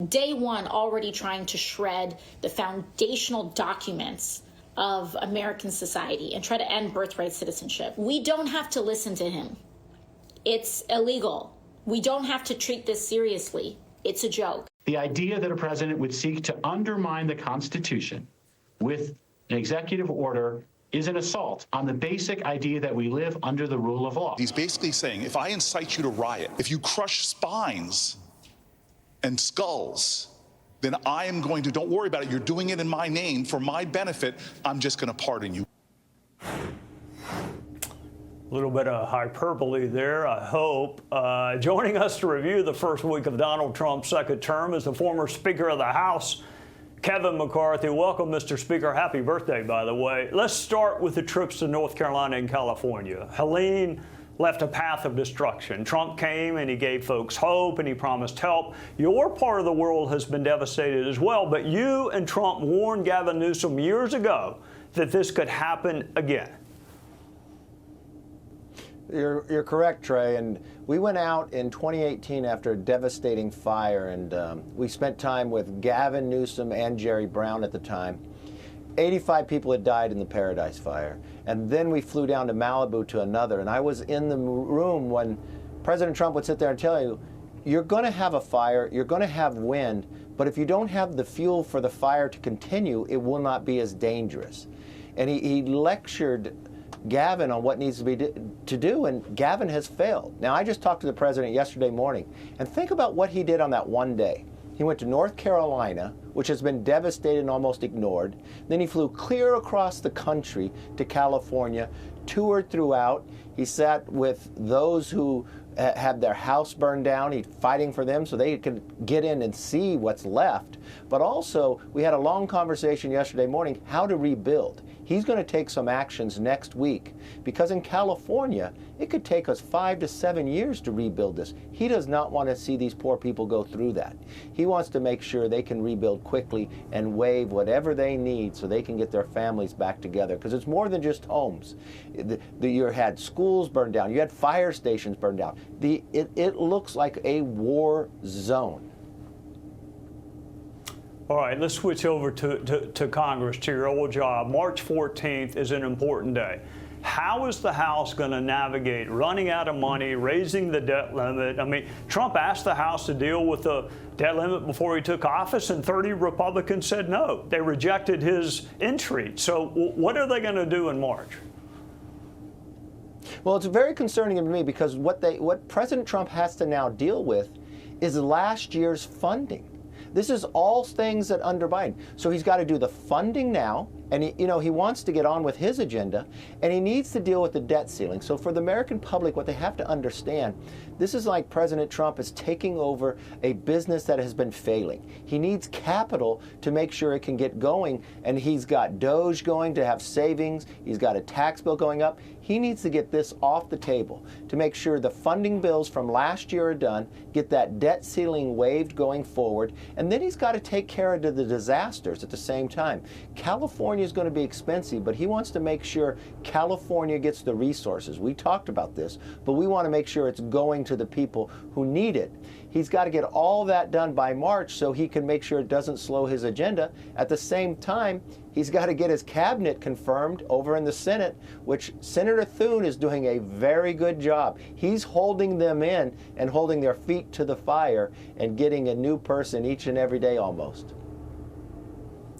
Day one, already trying to shred the foundational documents of American society and try to end birthright citizenship. We don't have to listen to him. It's illegal. We don't have to treat this seriously. It's a joke. The idea that a president would seek to undermine the Constitution with an executive order is an assault on the basic idea that we live under the rule of law. He's basically saying, if I incite you to riot, if you crush spines and skulls, then I am going to, don't worry about it, you're doing it in my name, for my benefit, I'm just going to pardon you. A little bit of hyperbole there, I hope. Joining us to review the first week of Donald Trump's second term is the former Speaker of the House, Kevin McCarthy. Welcome, Mr. Speaker. Happy birthday, by the way. Let's start with the trips to North Carolina and California. Helene left a path of destruction. Trump came and he gave folks hope and he promised help. Your part of the world has been devastated as well, but you and Trump warned Gavin Newsom years ago that this could happen again. You're correct, Trey. And we went out in 2018 after a devastating fire, and we spent time with Gavin Newsom and Jerry Brown at the time. 85 people had died in the Paradise Fire. And then we flew down to Malibu to another. And I was in the room when President Trump would sit there and tell you, you're going to have a fire, you're going to have wind, but if you don't have the fuel for the fire to continue, it will not be as dangerous. And he lectured Gavin on what needs to do, and Gavin has failed. Now, I just talked to the president yesterday morning, and think about what he did on that one day. He went to North Carolina, which has been devastated and almost ignored. Then he flew clear across the country to California, toured throughout. He sat with those who had their house burned down. He's fighting for them so they could get in and see what's left. But also, we had a long conversation yesterday morning how to rebuild. He's going to take some actions next week because in California, it could take us 5 to 7 years to rebuild this. He does not want to see these poor people go through that. He wants to make sure they can rebuild quickly and waive whatever they need so they can get their families back together, because it's more than just homes. You had schools burned down. You had fire stations burned down. It looks like a war zone. All right, let's switch over to Congress, to your old job. March 14th is an important day. How is the House going to navigate running out of money, raising the debt limit? I mean, Trump asked the House to deal with the debt limit before he took office, and 30 Republicans said no. They rejected his entry. So what are they going to do in March? Well, it's very concerning to me because what President Trump has to now deal with is last year's funding. This is all things that under Biden. So he's got to do the funding now, and he wants to get on with his agenda, and he needs to deal with the debt ceiling. So for the American public, what they have to understand, this is like President Trump is taking over a business that has been failing. He needs capital to make sure it can get going, and he's got Doge going to have savings. He's got a tax bill going up. He needs to get this off the table to make sure the funding bills from last year are done, get that debt ceiling waived going forward, and then he's got to take care of the disasters at the same time. California is going to be expensive, but he wants to make sure California gets the resources. We talked about this, but we want to make sure it's going to the people who need it. He's got to get all that done by March so he can make sure it doesn't slow his agenda. At the same time, he's got to get his cabinet confirmed over in the Senate, which Senator Thune is doing a very good job. He's holding them in and holding their feet to the fire and getting a new person each and every day almost.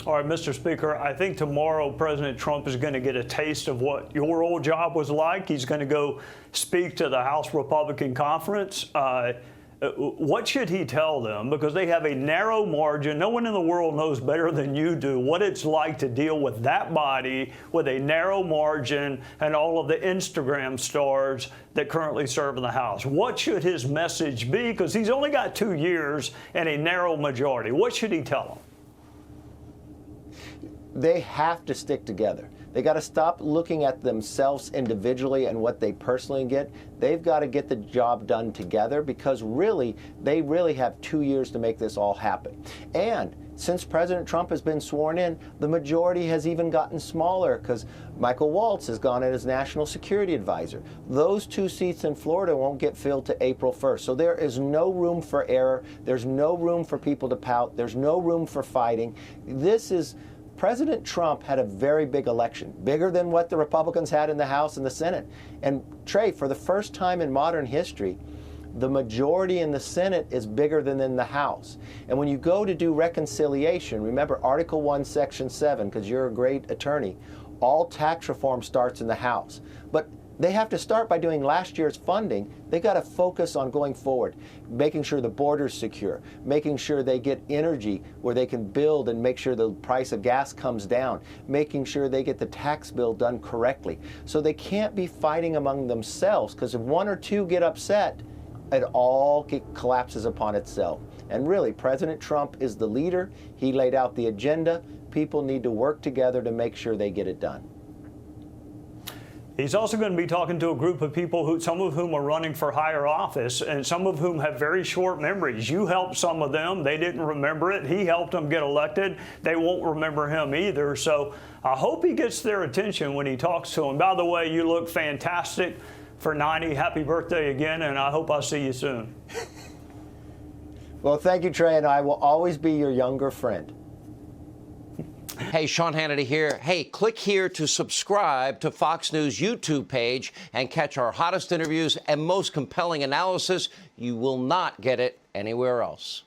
All right, Mr. Speaker, I think tomorrow President Trump is going to get a taste of what your old job was like. He's going to go speak to the House Republican Conference. What should he tell them? Because they have a narrow margin. No one in the world knows better than you do what it's like to deal with that body with a narrow margin and all of the Instagram stars that currently serve in the House. What should his message be? Because he's only got 2 years and a narrow majority. What should he tell them? They have to stick together. They got to stop looking at themselves individually and what they personally get. They've got to get the job done together because they really have 2 years to make this all happen. And Since President Trump has been sworn in, the majority has even gotten smaller because Michael Waltz has gone in as National Security Advisor. Those 2 seats in Florida won't get filled to April 1st. So there is no room for error. There's no room for people to pout. There's no room for fighting. President Trump had a very big election, bigger than what the Republicans had in the House and the Senate. And Trey, for the first time in modern history, the majority in the Senate is bigger than in the House. And when you go to do reconciliation, remember Article 1, Section 7, because you're a great attorney, all tax reform starts in the House. But they have to start by doing last year's funding. They got to focus on going forward, making sure the border's secure, making sure they get energy where they can build and make sure the price of gas comes down, making sure they get the tax bill done correctly. So they can't be fighting among themselves, because if 1 or 2 get upset, it all collapses upon itself. And really, President Trump is the leader. He laid out the agenda. People need to work together to make sure they get it done. He's also going to be talking to a group of people some of whom are running for higher office, and some of whom have very short memories. You helped some of them. They didn't remember it. He helped them get elected. They won't remember him either. So I hope he gets their attention when he talks to them. By the way, you look fantastic for 90. Happy birthday again, and I hope I see you soon. Well, thank you, Trey, and I will always be your younger friend. Hey, Sean Hannity here. Hey, click here to subscribe to Fox News YouTube page and catch our hottest interviews and most compelling analysis. You will not get it anywhere else.